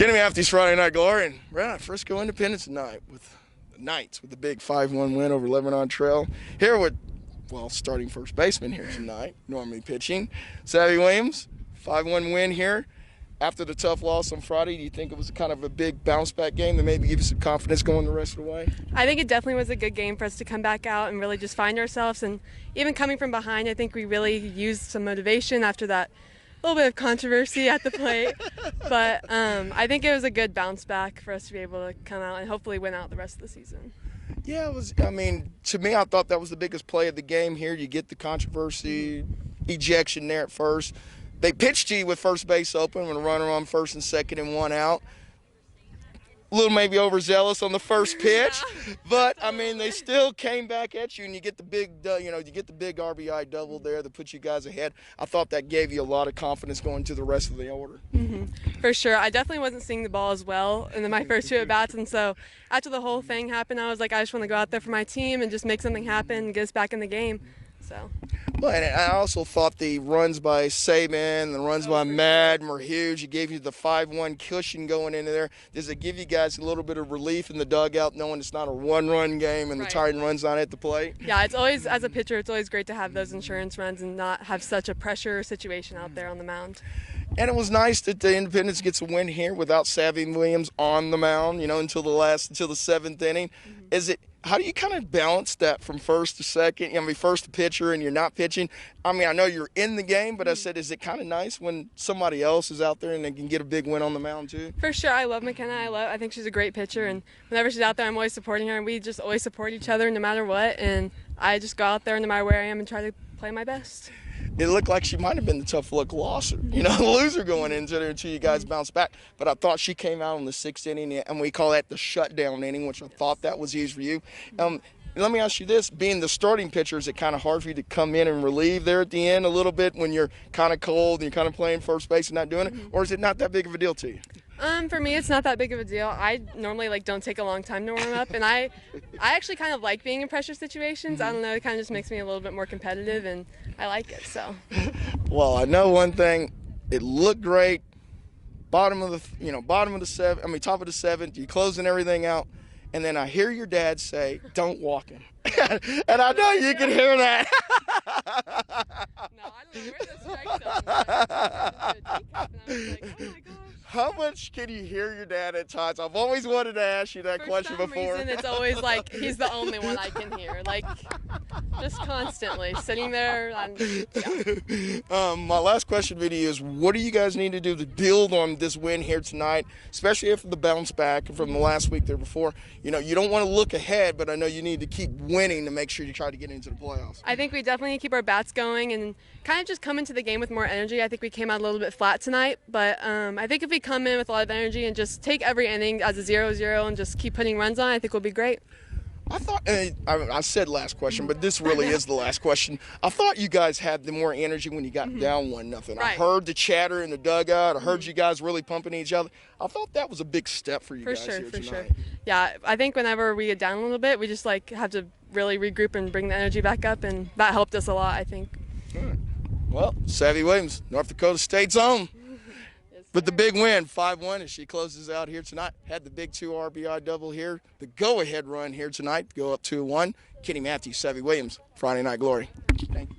Kenny Matthews, Friday Night Glory, and we're at Frisco Independence tonight with the Knights with the big 5-1 win over LeBanon Trail. Here with, well, starting first baseman here tonight, normally pitching, Savy 5-1 win here. After the tough loss on Friday, do you think it was kind of a big bounce-back game that maybe give you some confidence going the rest of the way? I think it definitely was a good game for us to come back out and really just find ourselves. And even coming from behind, I think we really used some motivation after that little bit of controversy at the plate. But I think it was a good bounce back for us to be able to come out and hopefully win out the rest of the season. Yeah, it was. I mean, to me, I thought that was the biggest play of the game here. You get the controversy, ejection there at first. They pitched to you with first base open with a runner on first and second and one out. A little maybe overzealous on the first pitch, Yeah. but I mean they still came back at you, and you get the big, you get the big RBI double there that puts you guys ahead. I thought that gave you a lot of confidence going to the rest of the order. For sure. I definitely wasn't seeing the ball as well in my first two at-bats, and so after the whole thing happened, I was like, I just want to go out there for my team and just make something happen and get us back in the game. So. Well, and I also thought the runs by Savy and the runs by Madden were huge. It gave you the 5-1 cushion going into there. Does it give you guys a little bit of relief in the dugout knowing it's not a one-run game and the tying run's not at the plate? Yeah, it's always, as a pitcher, it's always great to have those insurance runs and not have such a pressure situation out there on the mound. And it was nice that the Independence gets a win here without Savy Williams on the mound, until the seventh inning. How do you kind of balance that from first to second? First to pitcher and you're not pitching. I mean, I know you're in the game, but I said, is it kind of nice when somebody else is out there and they can get a big win on the mound too? For sure. I love McKenna. I think she's a great pitcher, and whenever she's out there, I'm always supporting her, and we just always support each other no matter what, and I just go out there no matter where I am and try to play my best. It looked like she might have been the tough luck loser, loser going into there until you guys bounced back. But I thought she came out in the sixth inning, and we call that the shutdown inning, which I thought that was huge for you. Let me ask you this: being the starting pitcher, is it kind of hard for you to come in and relieve there at the end a little bit when you're kind of cold and you're kind of playing first base and not doing it, or is it not that big of a deal to you? For me, it's not that big of a deal. I normally don't take a long time to warm up, and I actually kind of like being in pressure situations. I don't know, it kind of just makes me a little bit more competitive, and I like it. So. Well, I know one thing: it looked great. Bottom of the seventh. Top of the seventh. You closing everything out, and then I hear your dad say, "Don't walk him," and I know you can hear that. No, I don't know where the strike zone was. I was like, oh my gosh. How much can you hear your dad at times? I've always wanted to ask you that question before. For some reason, it's always like he's the only one I can hear. Just constantly sitting there. My last question to you is, what do you guys need to do to build on this win here tonight, especially after the bounce back from the last week there before? You don't want to look ahead, but I know you need to keep winning to make sure you try to get into the playoffs. I think we definitely need to keep our bats going and kind of just come into the game with more energy. I think we came out a little bit flat tonight, but I think if we come in with a lot of energy and just take every inning as a 0-0 and just keep putting runs on, I think we'll be great. I thought, I said last question, but this really is the last question. I thought you guys had the more energy when you got down 1-0. Right. I heard the chatter in the dugout. I heard you guys really pumping each other. I thought that was a big step for you guys here tonight. For sure. Yeah, I think whenever we get down a little bit, we just have to really regroup and bring the energy back up, and that helped us a lot, I think. All right. Well, Savy Williams, North Dakota State's own. But the big win, 5-1, as she closes out here tonight. Had the big 2 RBI double here. The go-ahead run here tonight to go up 2-1. Kenny Matthews, Savy Williams, Friday Night Glory. Thank you.